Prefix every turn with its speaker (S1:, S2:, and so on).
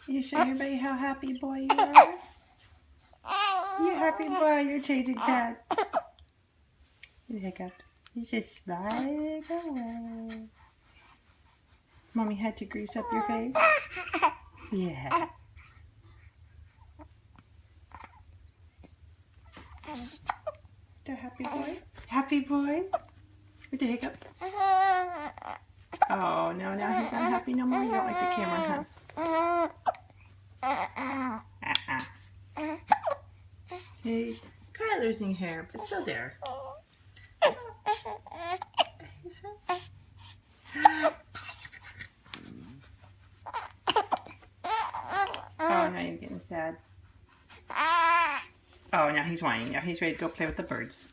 S1: You show everybody how happy boy you are? You happy boy, you're changing cat. You hiccups. He's just smiling away. Mommy had to grease up your face? Yeah. The happy boy? Happy boy? With the hiccups? Oh, no, now he's not happy no more. You don't like the camera, huh? See, kind of losing hair, but still there. Oh, now you're getting sad. Oh, now he's whining. Now he's ready to go play with the birds.